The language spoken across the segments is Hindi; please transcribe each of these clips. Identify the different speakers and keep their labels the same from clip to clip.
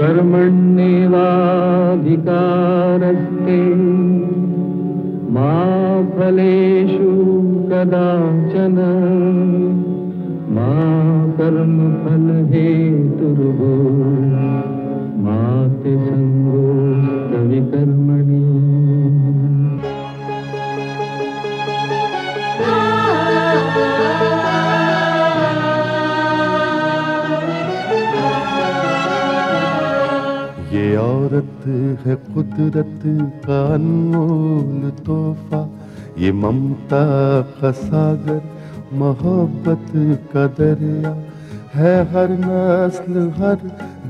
Speaker 1: कर्मण्येवाधिकारस्ते मा फलेषु कदाचन मा कर्मफलहेतुर्भूः मा ते संगोऽस्त्वविकर्मणि।
Speaker 2: ये औरत है कुदरत का अनमोल तोहफा, ये ममता का सागर, मोहब्बत का दरिया है। हर नस्ल हर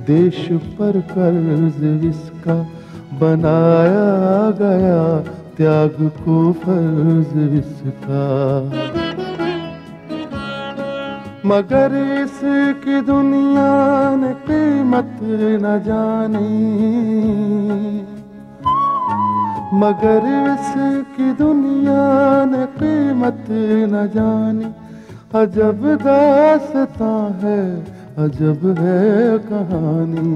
Speaker 2: देश पर कर्ज इसका बनाया गया, त्याग को फर्ज इसका। मगर इसकी दुनिया ने कीमत न जानी, मगर इसकी दुनिया ने कीमत न जानी। अजब दास्तां है, अजब है कहानी।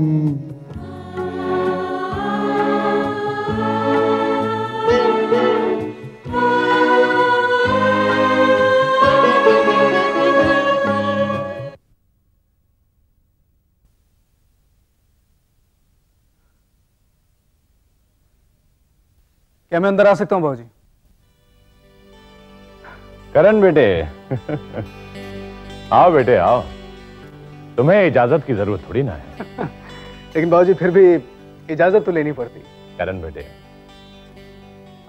Speaker 3: क्या मैं अंदर आ सकता हूं बाबूजी?
Speaker 4: करण बेटे आओ बेटे आओ, तुम्हें इजाजत की जरूरत थोड़ी ना है।
Speaker 3: लेकिन बाबूजी फिर भी इजाजत तो लेनी पड़ती।
Speaker 4: करण बेटे,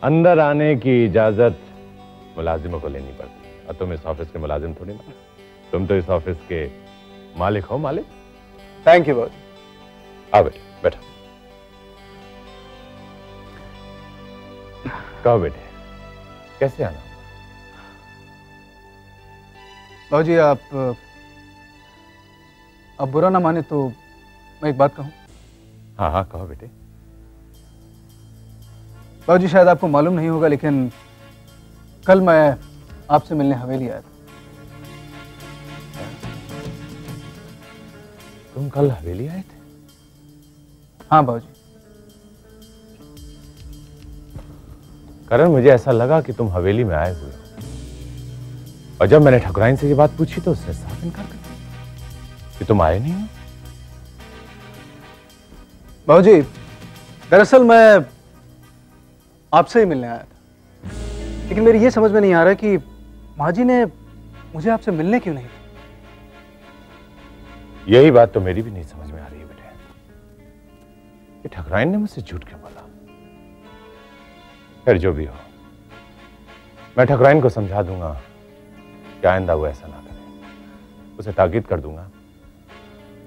Speaker 4: अंदर आने की इजाजत मुलाजिमों को लेनी पड़ती है, और तुम इस ऑफिस के मुलाजिम थोड़ी ना, तुम तो इस ऑफिस के मालिक हो। मालिक।
Speaker 3: थैंक यू बाबूजी।
Speaker 4: आओ बेटे बैठो। कहो बेटे, कैसे आना?
Speaker 3: बाबूजी आप बुरा ना माने तो मैं एक बात कहूं?
Speaker 4: हाँ हाँ कहो बेटे।
Speaker 3: बाबूजी शायद आपको मालूम नहीं होगा, लेकिन कल मैं आपसे मिलने हवेली आया था।
Speaker 4: तुम कल हवेली आए थे?
Speaker 3: हाँ बाबूजी।
Speaker 4: करण, मुझे ऐसा लगा कि तुम हवेली में आए हुए हो, और जब मैंने ठकुराइन से ये बात पूछी तो उसने साफ इनकार कर दिया कि तुम आए नहीं हो।
Speaker 3: बाबूजी दरअसल मैं आपसे ही मिलने आया था, लेकिन मेरी ये समझ में नहीं आ रहा कि माँ जी ने मुझे आपसे मिलने क्यों नहीं दिया।
Speaker 4: यही बात तो मेरी भी नहीं समझ में आ रही है बेटे, कि ठकुराइन ने मुझसे झूठ क्यों बोला। फिर जो भी हो, मैं ठकुराइन को समझा दूंगा कि आइंदा वो ऐसा ना करे। उसे ताकीद कर दूंगा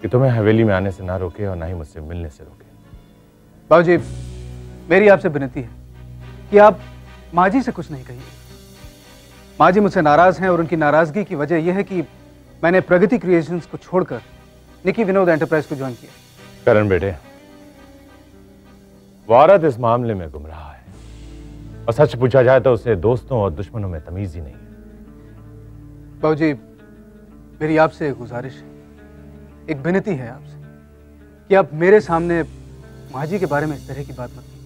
Speaker 4: कि तुम्हें हवेली में आने से ना रोके और ना ही मुझसे मिलने से रोके।
Speaker 3: बाबूजी मेरी आपसे विनती है कि आप माँ जी से कुछ नहीं कहिए। माँ जी मुझसे नाराज हैं, और उनकी नाराजगी की वजह यह है कि मैंने प्रगति क्रिएशंस को छोड़कर निकी विनोद एंटरप्राइज को ज्वाइन किया।
Speaker 4: करण बेटे, वो औरत इस मामले में गुमराह है, और सच पूछा जाए तो उसे दोस्तों और दुश्मनों में तमीज ही नहीं है।
Speaker 3: बाबूजी मेरी आपसे एक गुजारिश है, एक विनती है आपसे कि आप मेरे सामने माँ जी के बारे में इस तरह की बात मत कीजिए।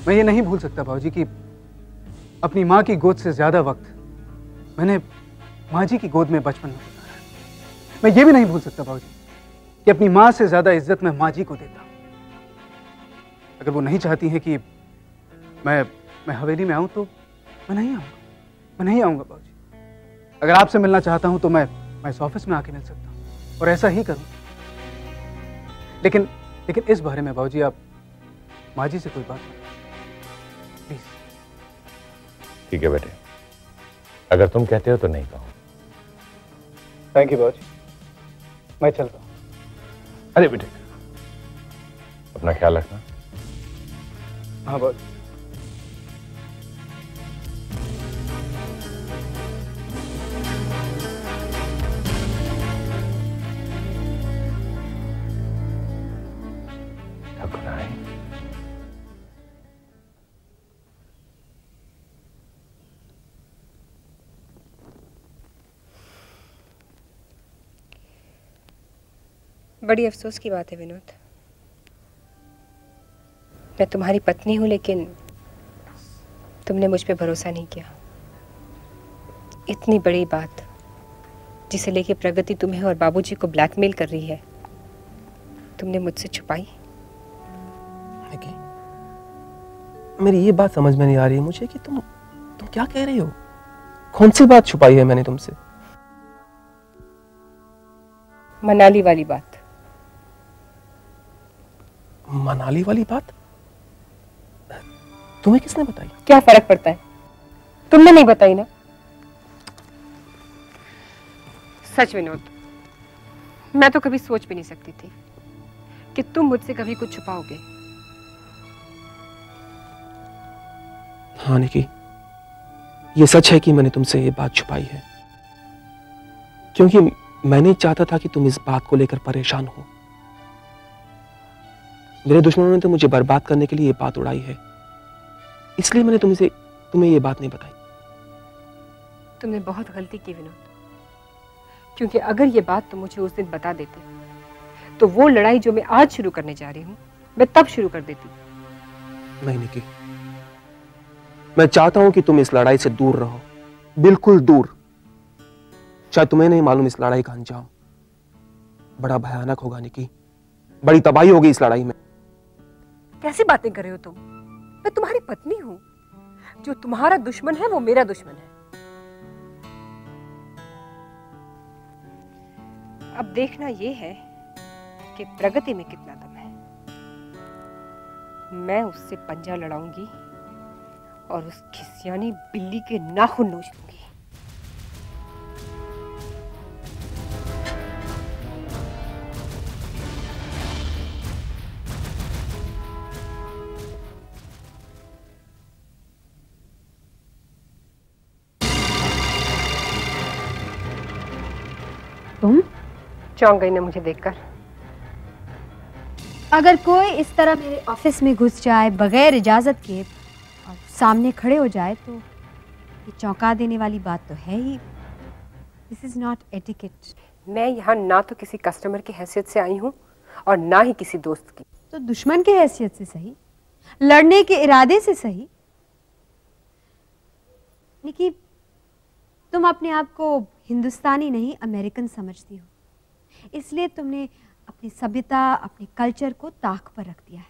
Speaker 3: मैं ये नहीं भूल सकता बाबूजी कि अपनी माँ की गोद से ज्यादा वक्त मैंने माँ जी की गोद में बचपन में गुजारा है। मैं ये भी नहीं भूल सकता बाबूजी कि अपनी माँ से ज्यादा इज्जत मैं माँ जी को देता हूँ। अगर वो नहीं चाहती हैं कि मैं हवेली में आऊं तो मैं नहीं आऊंगा बाबूजी। अगर आपसे मिलना चाहता हूं तो मैं इस ऑफिस में आके मिल सकता हूं, और ऐसा ही करूं। लेकिन इस बारे में बाबूजी आप माँ जी से कोई बात मत प्लीज।
Speaker 4: ठीक है बेटे, अगर तुम कहते हो तो नहीं कहूं।
Speaker 3: थैंक यू बाबूजी, मैं चलता हूं।
Speaker 4: अरे बेटे, अपना ख्याल रखना।
Speaker 3: हाँ बाबूजी।
Speaker 5: बड़ी अफसोस की बात है विनोद। मैं तुम्हारी पत्नी हूं, लेकिन तुमने मुझ पे भरोसा नहीं किया। इतनी बड़ी बात जिसे लेके प्रगति तुम्हें और बाबूजी को ब्लैकमेल कर रही है, तुमने मुझसे छुपाई।
Speaker 6: निकी, मेरी ये बात समझ में नहीं आ रही है मुझे कि तुम क्या कह रही हो? कौन सी बात छुपाई है मैंने तुमसे?
Speaker 5: मनाली वाली बात।
Speaker 6: मनाली वाली बात? तुम्हें किसने बताई?
Speaker 5: क्या फर्क पड़ता है, तुमने नहीं बताई ना। सच विनोद, मैं तो कभी सोच भी नहीं सकती थी कि तुम मुझसे कभी कुछ छुपाओगे।
Speaker 6: हाँ निकी, ये सच है कि मैंने तुमसे ये बात छुपाई है, क्योंकि मैं नहीं चाहता था कि तुम इस बात को लेकर परेशान हो। मेरे दुश्मनों ने तो मुझे बर्बाद करने के लिए ये बात उड़ाई है, इसलिए मैंने तुम्हें ये बात नहीं बताई।
Speaker 5: तुमने बहुत गलती की विनोद, क्योंकि अगर ये बात तुम मुझे उस दिन बता देते तो वो लड़ाई जो मैं आज शुरू करने जा रही हूं, मैं तब शुरू कर देती।
Speaker 6: नहीं निकी, मैं चाहता हूं कि तुम इस लड़ाई से दूर रहो, बिल्कुल दूर। शायद तुम्हें नहीं मालूम इस लड़ाई का अंजाम बड़ा भयानक होगा निकी, बड़ी तबाही होगी इस लड़ाई में।
Speaker 5: कैसी बातें कर रहे हो तुम? मैं तुम्हारी पत्नी हूं। जो तुम्हारा दुश्मन है वो मेरा दुश्मन है। अब देखना ये है कि प्रगति में कितना दम है। मैं उससे पंजा लड़ाऊंगी और उस खिसियानी बिल्ली के नाखून नोच लूंगी।
Speaker 7: तुम
Speaker 5: चौंक गई ना मुझे देखकर?
Speaker 7: अगर कोई इस तरह मेरे ऑफिस में घुस जाए बगैर इजाजत के और सामने खड़े हो जाए तो ये चौंका देने वाली बात तो है ही। This is not etiquette.
Speaker 5: मैं यहाँ ना तो किसी कस्टमर की हैसियत से आई हूँ और ना ही किसी दोस्त की।
Speaker 7: तो दुश्मन की हैसियत से सही, लड़ने के इरादे से सही। निकी, तुम अपने आप को हिंदुस्तानी नहीं अमेरिकन समझती हो, इसलिए तुमने अपनी सभ्यता, अपने कल्चर को ताक पर रख दिया है।